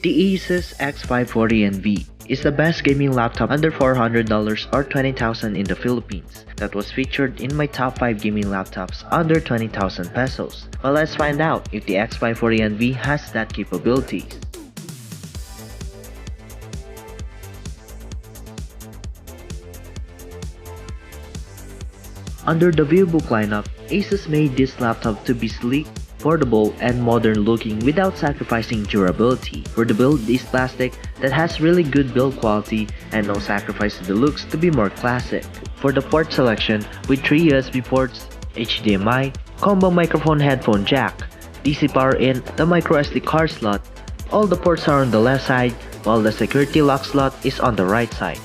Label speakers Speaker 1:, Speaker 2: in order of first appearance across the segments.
Speaker 1: The ASUS X540NV is the best gaming laptop under $400 or $20,000 in the Philippines that was featured in my top 5 gaming laptops under 20,000 pesos. Well, let's find out if the X540NV has that capabilities. Under the Vivobook lineup, ASUS made this laptop to be sleek, portable, and modern looking without sacrificing durability, where the build is plastic that has really good build quality and no sacrifice to the looks to be more classic. For the port selection, with 3 USB ports, HDMI, combo microphone headphone jack, DC power in, the microSD card slot, all the ports are on the left side while the security lock slot is on the right side,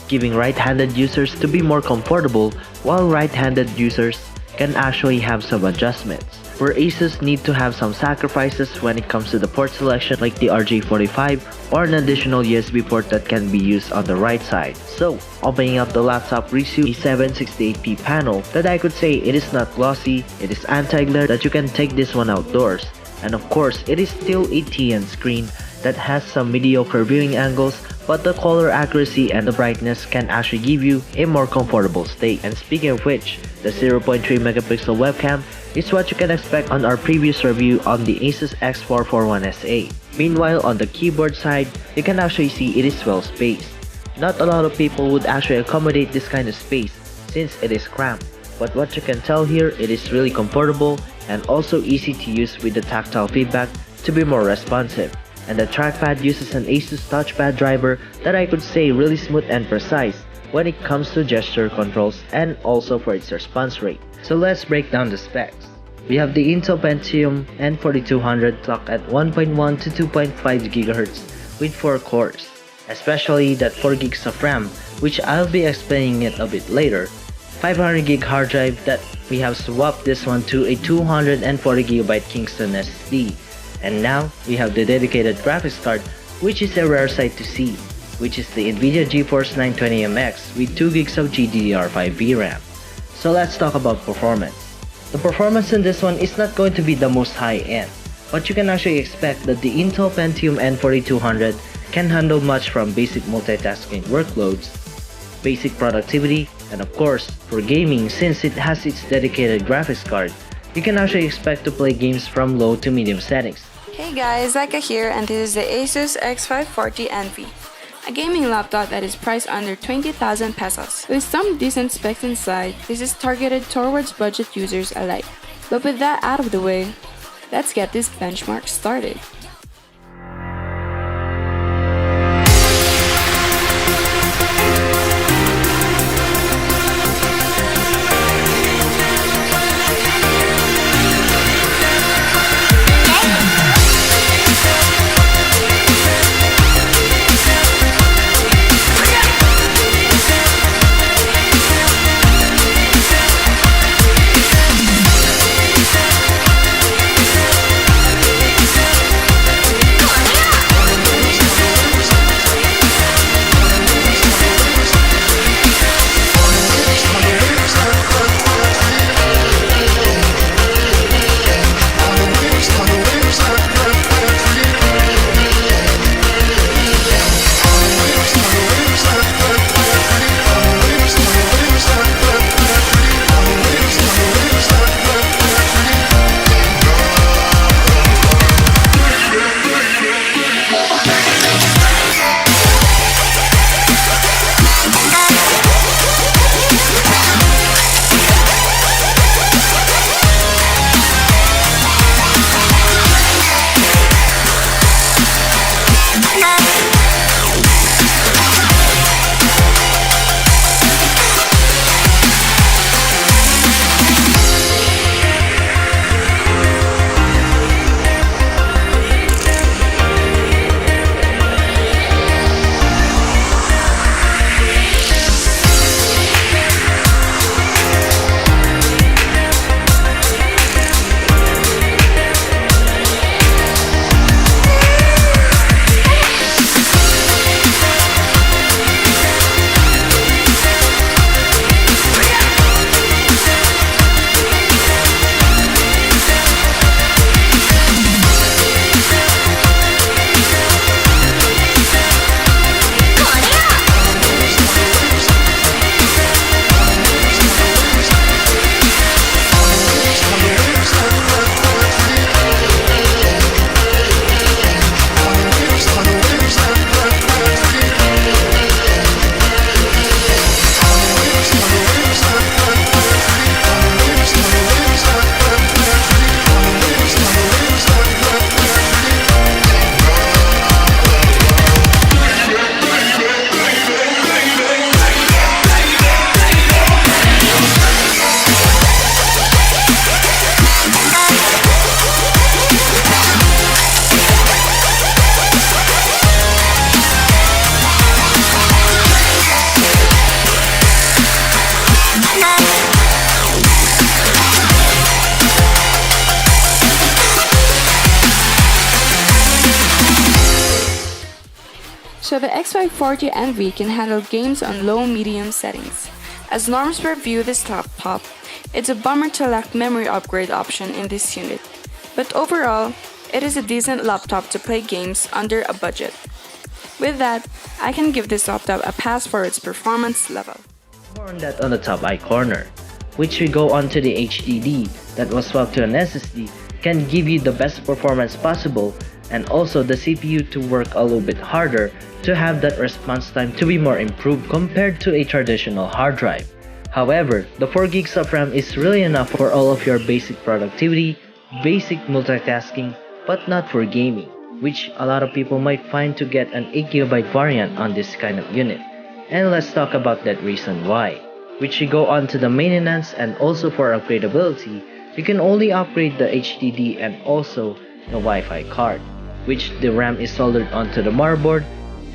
Speaker 1: giving right-handed users to be more comfortable while right-handed users can actually have some adjustments, where ASUS need to have some sacrifices when it comes to the port selection like the RJ45 or an additional USB port that can be used on the right side. So, opening up the laptop brings you a 768p panel that I could say it is not glossy, it is anti-glare that you can take this one outdoors, and of course it is still a TN screen that has some mediocre viewing angles, but the color accuracy and the brightness can actually give you a more comfortable state. And speaking of which, the 0.3 megapixel webcam is what you can expect on our previous review on the ASUS X441SA. Meanwhile, on the keyboard side, you can actually see it is well spaced. Not a lot of people would actually accommodate this kind of space since it is cramped, but what you can tell here, it is really comfortable and also easy to use with the tactile feedback to be more responsive. And the trackpad uses an ASUS touchpad driver that I could say really smooth and precise when it comes to gesture controls and also for its response rate. So let's break down the specs. We have the Intel Pentium N4200 clocked at 1.1 to 2.5 GHz with 4 cores, especially that 4 gigs of RAM, which I'll be explaining it a bit later. 500 gig hard drive that we have swapped this one to a 240 GB Kingston SSD. And now, we have the dedicated graphics card, which is a rare sight to see, which is the NVIDIA GeForce 920MX with 2 gigs of GDDR5 VRAM. So let's talk about performance. The performance in this one is not going to be the most high-end, but you can actually expect that the Intel Pentium N4200 can handle much from basic multitasking workloads, basic productivity, and of course, for gaming, since it has its dedicated graphics card, you can actually expect to play games from low to medium settings.
Speaker 2: Hey guys, Lyka here, and this is the ASUS X540NV, a gaming laptop that is priced under 20,000 pesos. With some decent specs inside, this is targeted towards budget users alike. But with that out of the way, let's get this benchmark started. So the X540NV can handle games on low-medium settings. As norms review this laptop, it's a bummer to lack memory upgrade option in this unit. But overall, it is a decent laptop to play games under a budget. With that, I can give this laptop a pass for its performance level.
Speaker 1: More on that on the top right corner, which we go on to the HDD that was swapped to an SSD can give you the best performance possible, and also the CPU to work a little bit harder to have that response time to be more improved compared to a traditional hard drive. However, the 4 gigs of RAM is really enough for all of your basic productivity, basic multitasking, but not for gaming, which a lot of people might find to get an 8GB variant on this kind of unit. And let's talk about that reason why. Which we go on to the maintenance and also for upgradability, you can only upgrade the HDD and also the Wi-Fi card, which the RAM is soldered onto the motherboard,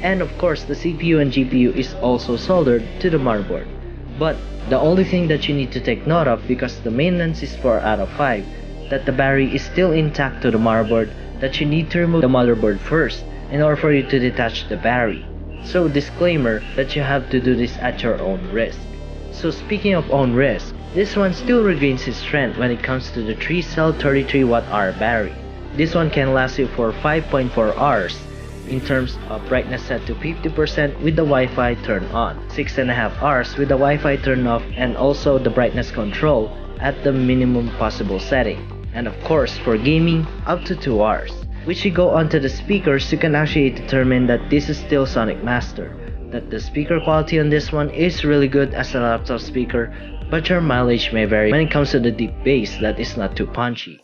Speaker 1: and of course the CPU and GPU is also soldered to the motherboard. But the only thing that you need to take note of, because the maintenance is 4 out of 5, that the battery is still intact to the motherboard, that you need to remove the motherboard first in order for you to detach the battery. So disclaimer that you have to do this at your own risk. So speaking of own risk, this one still regains its strength when it comes to the 3-cell 33Wh battery. This one can last you for 5.4 hours in terms of brightness set to 50% with the Wi-Fi turned on, 6.5 hours with the Wi-Fi turned off, and also the brightness control at the minimum possible setting. And of course for gaming, up to 2 hours. Which you go onto the speakers, you can actually determine that this is still Sonic Master, that the speaker quality on this one is really good as a laptop speaker, but your mileage may vary when it comes to the deep bass that is not too punchy.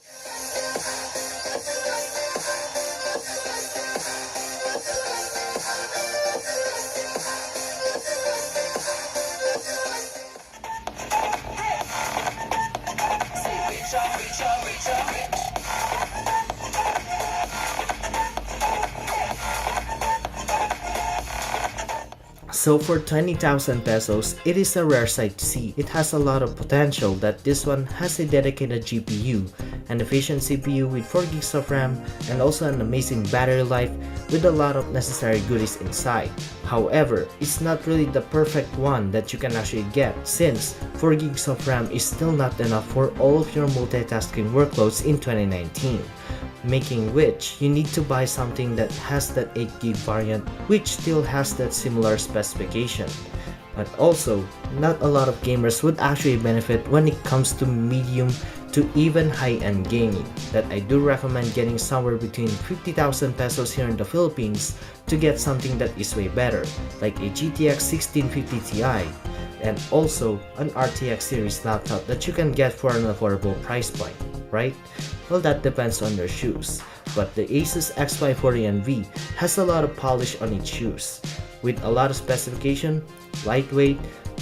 Speaker 3: So for 20,000 pesos, it is a rare sight to see. It has a lot of potential that this one has a dedicated GPU, an efficient CPU with 4 gigs of RAM, and also an amazing battery life with a lot of necessary goodies inside. However, it's not really the perfect one that you can actually get, since 4 gigs of RAM is still not enough for all of your multitasking workloads in 2019. Making which you need to buy something that has that 8GB variant, which still has that similar specification. But also, not a lot of gamers would actually benefit when it comes to medium to even high-end gaming, that I do recommend getting somewhere between 50,000 pesos here in the Philippines to get something that is way better, like a GTX 1650 Ti, and also an RTX series laptop that you can get for an affordable price point, right? Well, that depends on your shoes, but the ASUS X540NV has a lot of polish on its shoes, with a lot of specification, lightweight,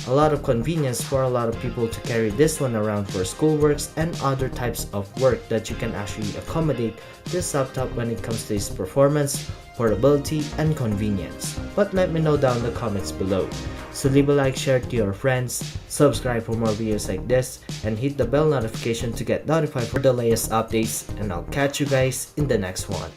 Speaker 3: a lot of convenience for a lot of people to carry this one around for schoolworks and other types of work that you can actually accommodate this laptop when it comes to its performance, portability, and convenience. But let me know down in the comments below. So leave a like, share to your friends, subscribe for more videos like this, and hit the bell notification to get notified for the latest updates, and I'll catch you guys in the next one.